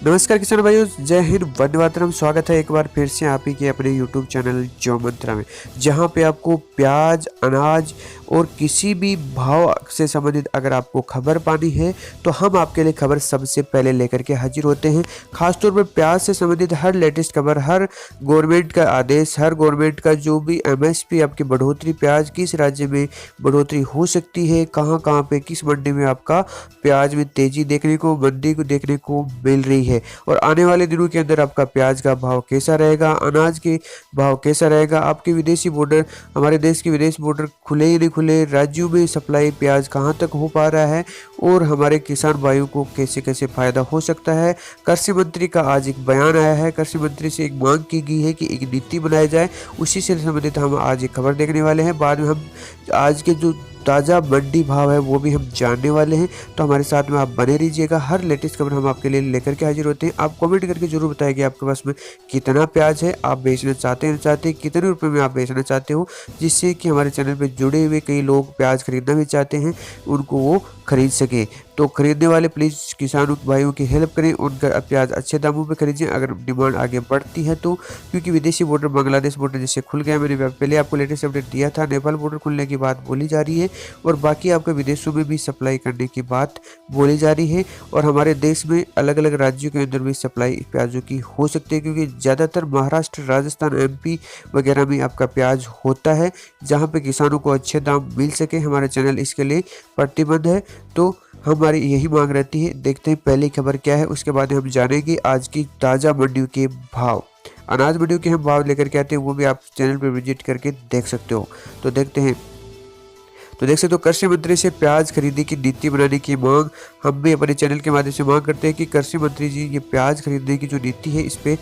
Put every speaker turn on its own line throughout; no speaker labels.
नमस्कार किसान भाइयों, जय हिंद, वंदे मातरम। स्वागत है एक बार फिर से आप ही के अपने यूट्यूब चैनल जो मंत्रा में, जहां पे आपको प्याज, अनाज और किसी भी भाव से संबंधित अगर आपको खबर पानी है तो हम आपके लिए खबर सबसे पहले लेकर के हाजिर होते हैं। खासतौर पर प्याज से संबंधित हर लेटेस्ट खबर, हर गवर्नमेंट का आदेश, हर गवर्नमेंट का जो भी एमएसपी आपकी बढ़ोतरी, प्याज किस राज्य में बढ़ोतरी हो सकती है, कहाँ कहाँ पे किस मंडी में आपका प्याज में तेजी देखने को, मंदी को देखने को मिल रही है, और आने वाले दिनों के अंदर आपका प्याज का भाव कैसा रहेगा, अनाज के भाव कैसा रहेगा, आपके विदेशी बॉर्डर, हमारे देश के विदेशी बॉर्डर खुले या नहीं खुले, राज्यों में सप्लाई प्याज कहां तक हो पा रहा है, और हमारे किसान भाइयों को कैसे कैसे फायदा हो सकता है। कृषि मंत्री का आज एक बयान आया है, कृषि मंत्री से एक मांग की गई है कि एक नीति बनाई जाए, उसी से संबंधित हम आज एक खबर देखने वाले हैं। बाद में हम आज के जो ताज़ा मंडी भाव है वो भी हम जानने वाले हैं, तो हमारे साथ में आप बने रहिएगा। हर लेटेस्ट खबर हम आपके लिए लेकर के हाजिर होते हैं। आप कमेंट करके जरूर बताएं कि आपके पास में कितना प्याज है, आप बेचना चाहते हैं कितने रुपए में आप बेचना चाहते हो, जिससे कि हमारे चैनल पे जुड़े हुए कई लोग प्याज खरीदना भी चाहते हैं, उनको वो खरीद सके। तो खरीदने वाले प्लीज़ किसानों भाइयों की हेल्प करें, उनका प्याज अच्छे दामों पे खरीदें अगर डिमांड आगे बढ़ती है तो, क्योंकि विदेशी बॉर्डर, बांग्लादेश बॉर्डर जैसे खुल गया, मैंने पहले आपको लेटेस्ट अपडेट दिया था, नेपाल बॉर्डर खुलने की बात बोली जा रही है, और बाकी आपके विदेशों में भी सप्लाई करने की बात बोली जा रही है, और हमारे देश में अलग अलग राज्यों के अंदर भी सप्लाई प्याजों की हो सकती है, क्योंकि ज़्यादातर महाराष्ट्र, राजस्थान, एमपी वगैरह में आपका प्याज होता है, जहाँ पे किसानों को अच्छे दाम मिल सके। हमारा चैनल इसके लिए प्रतिबद्ध है, तो हमारी यही मांग रहती है। देखते हैं पहली खबर क्या है, उसके बाद हम जानेंगे आज की ताज़ा मंडियों के भाव। अनाज मंडियों के हम भाव लेकर के आते हैं, वो भी आप चैनल पर विजिट करके देख सकते हो। तो देखते हैं, तो देख सकते हो कृषि मंत्री से प्याज खरीदी की नीति बनाने की मांग। हम भी अपने चैनल के माध्यम से मांग करते हैं कि कृषि मंत्री जी, ये प्याज खरीदने की जो नीति है, इस पे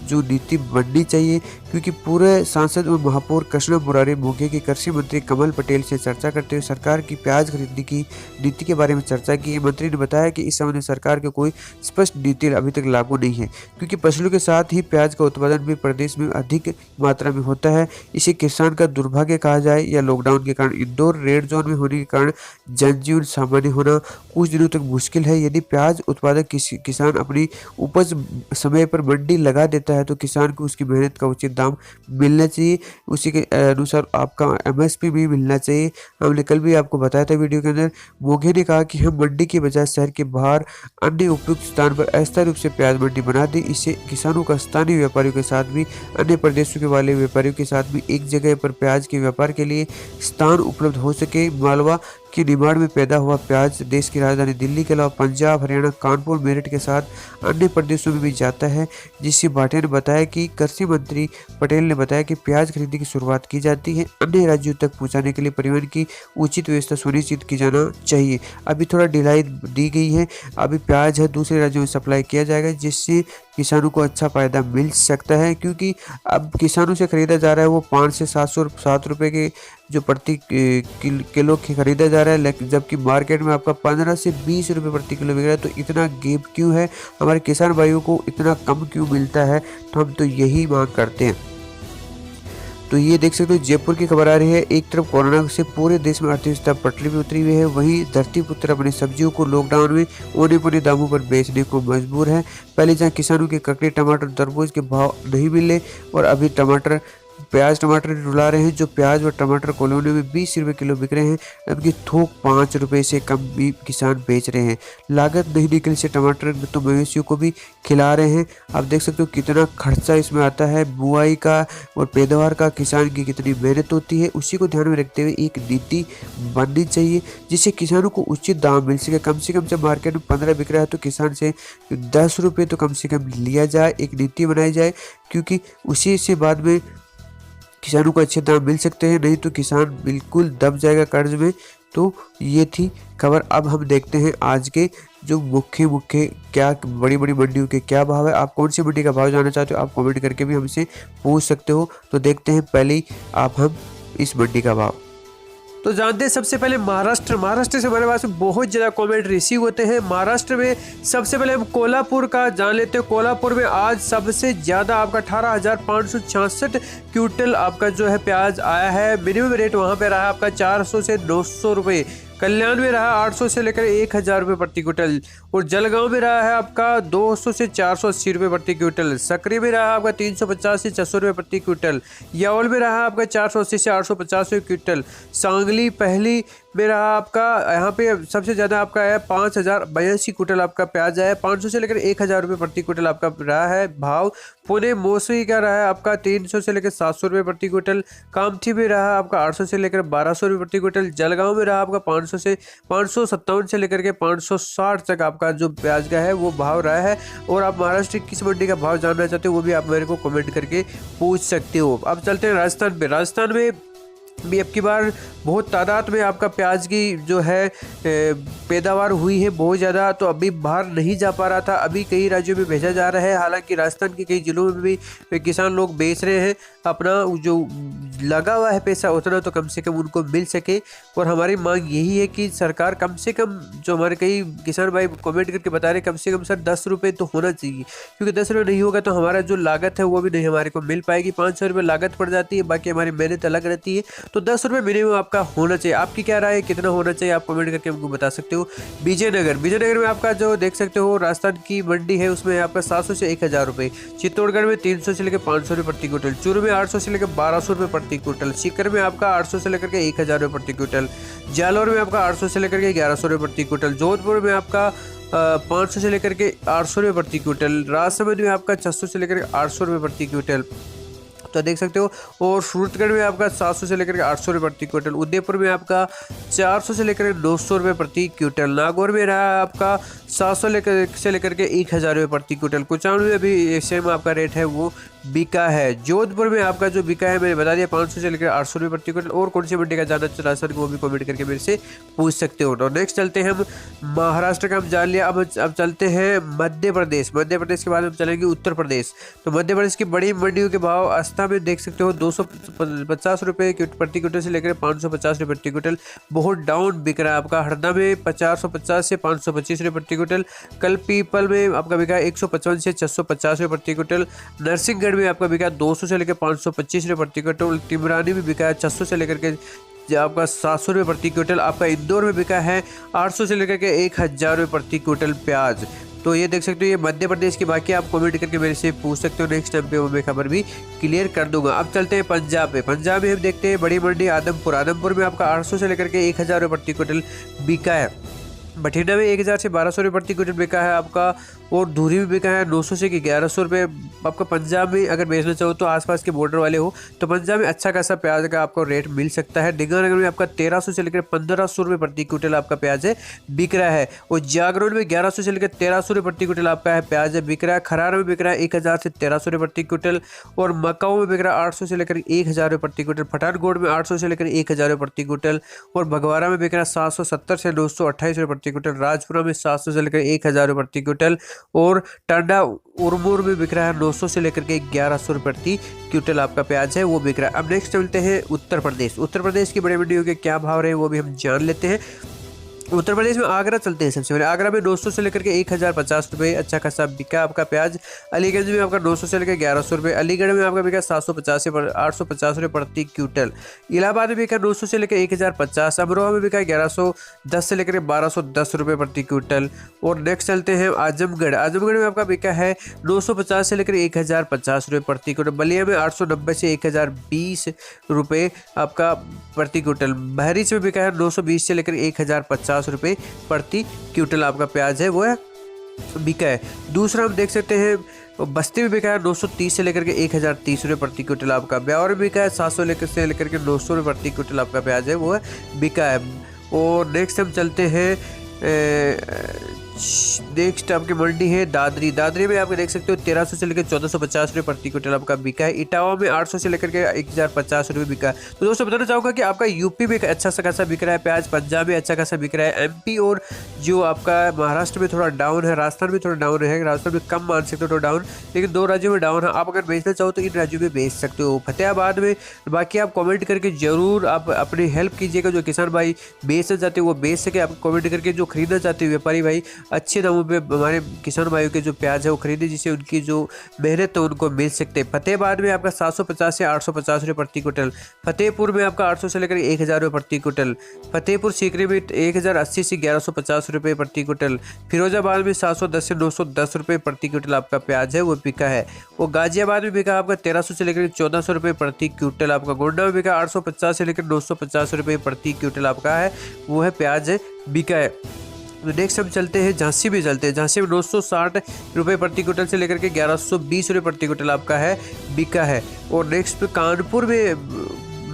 जो नीति बननी चाहिए, क्योंकि पूरे सांसद और महापौर कृष्णा मुरारी मोघे की कृषि मंत्री कमल पटेल से चर्चा करते हुए सरकार की प्याज खरीदने की नीति के बारे में चर्चा की। मंत्री ने बताया कि इस संबंध में सरकार की कोई स्पष्ट नीति अभी तक लागू नहीं है, क्योंकि फसलों के साथ ही प्याज का उत्पादन भी प्रदेश में अधिक मात्रा में होता है। इसे किसान का दुर्भाग्य कहा जाए या लॉकडाउन के कारण इंदौर रेड जोन में होने के कारण जनजीवन सामान्य होना कुछ दिनों तक मुश्किल है। यदि प्याज उत्पादक किसान अपनी उपज समय पर मंडी लगा देता है तो किसान को उसकी मेहनत का उचित दाम मिलना चाहिए, उसी के अनुसार आपका एमएसपी भी मिलना चाहिए। हमने कल भी आपको बताया था वीडियो के अंदर। मोघे ने कहा कि हम मंडी के बजाय शहर के बाहर अन्य उपयुक्त स्थान पर अस्थायी रूप से प्याज मंडी बना दें। इससे किसानों का स्थानीय व्यापारियों के साथ भी, अन्य प्रदेशों के वाले व्यापारियों के साथ भी एक जगह पर प्याज के व्यापार के लिए स्थान उपलब्ध हो सके। मालवा की निमाड़ में पैदा हुआ प्याज देश की राजधानी दिल्ली के अलावा पंजाब, हरियाणा, कानपुर, मेरठ के साथ अन्य प्रदेशों में भी जाता है। जिससे भाटिया ने बताया कि कृषि मंत्री पटेल ने बताया कि प्याज खरीदी की शुरुआत की जाती है, अन्य राज्यों तक पहुंचाने के लिए परिवहन की उचित व्यवस्था सुनिश्चित की जाना चाहिए। अभी थोड़ा ढिलाई दी गई है, अभी प्याज है दूसरे राज्यों में सप्लाई किया जाएगा, जिससे किसानों को अच्छा फायदा मिल सकता है, क्योंकि अब किसानों से खरीदा जा रहा है वो 5 से 700 रुपए के जो प्रति किलो खरीदा जा रहा है, लेकिन जबकि मार्केट में आपका 15 से 20 रुपए प्रति किलो बिक रहा है। तो इतना गैप क्यों है, हमारे किसान भाइयों को इतना कम क्यों मिलता है? तो हम तो यही मांग करते हैं। तो ये देख सकते हो जयपुर की खबर आ रही है। एक तरफ कोरोना से पूरे देश में अर्थव्यवस्था पटरी पर उतरी हुई है, वहीं धरतीपुत्र अपनी सब्जियों को लॉकडाउन में औने पौने दामों पर बेचने को मजबूर है। पहले जहां किसानों के ककड़ी, टमाटर, तरबूज के भाव नहीं मिले, और अभी प्याज टमाटर रुला रहे हैं। जो प्याज और टमाटर कॉलोनी में 20 रुपये किलो बिक रहे हैं, जबकि थोक 5 रुपये से कम भी किसान बेच रहे हैं। लागत नहीं निकलने से टमाटर तो मवेशियों को भी खिला रहे हैं। आप देख सकते हो कितना खर्चा इसमें आता है, बुआई का और पैदावार का, किसान की कितनी मेहनत होती है। उसी को ध्यान में रखते हुए एक नीति बननी चाहिए, जिससे किसानों को उचित दाम मिल सके। कम से कम जब मार्केट में 15 बिक रहा है तो किसान से 10 रुपये तो कम से कम लिया जाए, एक नीति बनाई जाए, क्योंकि उसी से बाद में किसानों को अच्छे दाम मिल सकते हैं, नहीं तो किसान बिल्कुल दब जाएगा कर्ज में। तो ये थी खबर। अब हम देखते हैं आज के जो मुख्य क्या बड़ी बड़ी मंडियों के क्या भाव है। आप कौन सी मंडी का भाव जानना चाहते हो, आप कमेंट करके भी हमसे पूछ सकते हो। तो देखते हैं पहले हम इस मंडी का भाव।
तो जानते हैं सबसे पहले महाराष्ट्र से हमारे पास बहुत ज़्यादा कमेंट रिसीव होते हैं। महाराष्ट्र में सबसे पहले हम कोल्हापुर का जान लेते हैं। कोल्हापुर में आज सबसे ज़्यादा आपका 18,566 क्विंटल आपका जो है प्याज आया है। मिनिमम रेट वहाँ पे रहा है आपका 400 से 900 रुपये। कल्याण में रहा 800 से लेकर 1000 रुपये प्रति क्विंटल और जलगांव में रहा है आपका 200 से 480 रुपये प्रति क्विंटल। सकरी में रहा आपका 350 से 600 रुपये प्रति क्विंटल। यावल में रहा आपका 480 से 850 रुपये क्विंटल। सांगली पहली में रहा आपका, यहाँ पे सबसे ज़्यादा आपका है 5082 क्विंटल आपका प्याज है। 500 से लेकर 1000 रुपये प्रति क्विंटल आपका रहा है भाव। पुणे मौसरी का रहा है आपका 300 से लेकर 700 रुपये प्रति क्विंटल। कामठी में रहा आपका 800 से लेकर 1200 रुपये प्रति क्विंटल। जलगांव में रहा आपका 557 से लेकर के 560 तक आपका जो प्याज का है वो भाव रहा है। और आप महाराष्ट्र की किस मंडी का भाव जानना चाहते हो वो भी आप मेरे को कमेंट करके पूछ सकते हो। अब चलते हैं राजस्थान पे। राजस्थान में भी अब की बार बहुत तादाद में आपका प्याज की जो है पैदावार हुई है बहुत ज़्यादा, तो अभी बाहर नहीं जा पा रहा था, अभी कई राज्यों में भेजा जा रहा है। हालांकि राजस्थान के कई जिलों में भी किसान लोग बेच रहे हैं, अपना जो लगा हुआ है पैसा उतना तो कम से कम उनको मिल सके। और हमारी मांग यही है कि सरकार कम से कम, जो हमारे कई किसान भाई कमेंट करके बता रहे कम से कम सर 10 रुपये तो होना चाहिए, क्योंकि 10 रुपये नहीं होगा तो हमारा जो लागत है वो भी नहीं हमारे को मिल पाएगी। 500 रुपये लागत पड़ जाती है, बाकी हमारी मेहनत अलग रहती है। तो 10 रुपये मिनिमम आपका होना चाहिए। आपकी क्या राय है, कितना होना चाहिए, आप कमेंट करके हमको बता सकते हो। विजयनगर में आपका जो देख सकते हो राजस्थान की मंडी है उसमें आपका 700 से 1000 रुपये। चित्तौड़गढ़ में 300 से लेकर 500 रुपये प्रति क्विंटल। चूरू में 800 से लेकर 1200 रुपये प्रति क्विंटल। सीकर में आपका 800 से लेकर के 1000 रुपये प्रति क्विंटल। जालौर में आपका 800 से लेकर के 1100 रुपये प्रति क्विंटल। जोधपुर में आपका 500 से लेकर के 800 रुपये प्रति क्विंटल। राजसमंद में आपका 600 से लेकर 800 रुपये प्रति क्विंटल, तो देख सकते हो। और सूरतगढ़ में आपका 700 से लेकर 800 रुपये प्रति क्विंटल। उदयपुर में आपका 400 से लेकर 900 रुपये प्रति क्विंटल। नागौर में रहा आपका 700 से लेकर के 1000 रुपये प्रति क्विंटल। कुचामन में अभी सेम आपका रेट है वो बिका है। जोधपुर में आपका जो बिका है मैंने बता दिया 500 से लेकर 800 रुपये प्रति क्विंटल। और कौन सी मंडी का जानना चाहता है वो भी कमेंट करके मेरे से पूछ सकते हो। तो नेक्स्ट चलते हैं हम महाराष्ट्र का, हम जान लिया। अब चलते हैं मध्य प्रदेश के बाद हम चलेंगे उत्तर प्रदेश। तो मध्य प्रदेश की बड़ी मंडियों के भाव आस्था में देख सकते हो 250 रुपये प्रति क्विंटल से लेकर 550 रुपये प्रति क्विंटल। बहुत डाउन बिक रहा है आपका। हरदा में 450 से 525 रुपये प्रति क्विंटल। कल पीपल में आपका बिका 155 से 650 रुपये प्रति क्विंटल। नरसिंहगढ़ में आपका बिका 200 से लेकर 525 रुपये प्रति क्विंटल। तिमरानी में बिका है 600 से लेकर के आपका 700 रुपये प्रति क्विंटल। आपका इंदौर में बिका है 800 से लेकर के 1000 रुपये प्रति क्विंटल प्याज। तो ये देख सकते हो ये मध्य प्रदेश की, बाकी आप कमेंट करके मेरे से पूछ सकते हो। नेक्स्ट टाइम पे वो मैं खबर भी क्लियर कर दूंगा। अब चलते हैं पंजाब पे। पंजाब में हम देखते हैं बड़ी मंडी आदमपुर में आपका 800 से लेकर के 1000 रुपये प्रति क्विंटल बिका है। बठिंडा में 1000 से 1200 रुपये प्रति क्विंटल बिका है आपका। और धूरी में बिका है 900 से 1100 रुपये आपका। पंजाब में अगर बेचना चाहो तो आसपास के बॉर्डर वाले हो तो पंजाब में अच्छा खासा प्याज का आपको रेट मिल सकता है। डिंगानगर में आपका 1300 से लेकर 1500 रुपये प्रति क्विंटल आपका प्याज है बिक रहा है। और जागरण में 1100 से लेकर 1300 रुपये प्रति क्विंटल आपका है प्याज है बिक रहा है। खरार में बिक रहा है 1000 से 1300 रुपये प्रति क्विंटल। और मकाऊ में बिक रहा है 800 से लेकर 1000 रुपये प्रति क्विंटल। पठानकोट में 800 से लेकर 1000 रुपये प्रति क्विंटल। और भगवाड़ा में बिक रहा है 770 से 928 रुपये प्रति क्विंटल। राजपुरा में 700 से लेकर 1000 रुपये प्रति क्विंटल। और टांडा उरमूर में बिक रहा है 900 से लेकर के 1100 रुपये प्रति क्विंटल आपका प्याज है वो बिक रहा है। अब नेक्स्ट चलते हैं उत्तर प्रदेश की बड़ी मंडियों के क्या भाव रहे हैं वो भी हम जान लेते हैं। उत्तर प्रदेश में आगरा चलते हैं सबसे पहले। आगरा में 900 से लेकर के 1050 रुपये अच्छा खासा बिका आपका प्याज। अलीगंज में आपका 900 से लेकर 1100 रुपये। अलीगढ़ में आपका बिका 750 से 850 रुपये प्रति क्विंटल। इलाहाबाद में बिका 900 से लेकर 1050। अमरोहा में बिका 1110 से लेकर 1210 रुपये प्रति क्विंटल। और नेक्स्ट चलते हैं आजमगढ़ में आपका बिका है 950 से लेकर 1050 रुपये प्रति क्विंटल। बलिया में 890 से 1020 रुपये आपका प्रति क्विंटल। बहरीच में बिका है 920 से लेकर 1050 रुपये प्रति क्विंटल आपका प्याज है वो है बिका है। दूसरा हम देख सकते हैं बस्ती में बिका है 930 से लेकर के 1030 रुपये प्रति क्विंटल आपका। ब्यावर में बिका है 700 से लेकर के 900 रुपये प्रति क्विंटल आपका प्याज है वो है बिका है। और नेक्स्ट हम चलते हैं नेक्स्ट आपकी मंडी है दादरी में आप देख सकते हो 1300 से लेकर 1450 रुपये प्रति क्विंटल आपका बिका है। इटावा में 800 से लेकर के 1050 रुपये बिका है। तो दोस्तों बताना चाहूँगा कि आपका यूपी में अच्छा खासा बिक रहा है प्याज, पंजाब में अच्छा खासा बिक रहा है, एमपी और जो आपका महाराष्ट्र में थोड़ा डाउन है, राजस्थान में थोड़ा डाउन है। राजस्थान में कम मान सकते हो तो डाउन, लेकिन 2 राज्यों में डाउन है। आप अगर बेचना चाहो तो इन राज्यों में बेच सकते हो। फतेहाबाद में बाकी आप कमेंट करके जरूर आप अपनी हेल्प कीजिएगा। जो किसान भाई बेचना चाहते हो वो बेच सके। आप कमेंट करके जो खरीदना चाहते हो व्यापारी भाई अच्छे दामों पे हमारे किसान भाइयों के जो प्याज है वो खरीदे, जिससे उनकी जो मेहनत है उनको मिल सकते हैं। फतेहाबाद में आपका 750 से 850 रुपये प्रति क्विंटल, फतेहपुर में आपका 800 से लेकर 1000 रुपये प्रति क्विंटल, फतेहपुर सीकरी में 1080 से 1150 रुपये प्रति क्विंटल, फिरोजाबाद में 710 से 910 रुपये प्रति क्विंटल आपका प्याज है वो बिका है। वो गाजियाबाद में बिका आपका 1300 से लेकर 1400 रुपये प्रति क्विंटल, आपका गोंडा में बिका 850 से लेकर 950 रुपये प्रति क्विंटल आपका है वो है प्याज बिका है। नेक्स्ट हम चलते हैं झांसी में, चलते हैं झांसी में 960 रुपये प्रति क्विंटल से लेकर के 1120 रुपये प्रति क्विंटल आपका है बिका है। और नेक्स्ट पे कानपुर में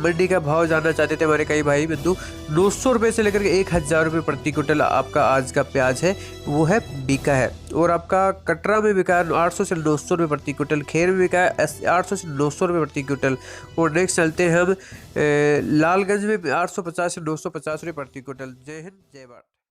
मंडी का भाव जानना चाहते थे हमारे कई भाई बंधु, 900 रुपये से लेकर के 1000 रुपये प्रति क्विंटल आपका आज का प्याज है वो है बिका है। और आपका कटरा में बिका है 800 से 900 रुपये प्रति क्विंटल, खेर में बिका है 800 से 900 रुपये प्रति क्विंटल। और नेक्स्ट चलते हैं हम लालगंज में 850 से 950 रुपये प्रति क्विंटल। जय हिंद जय भारत।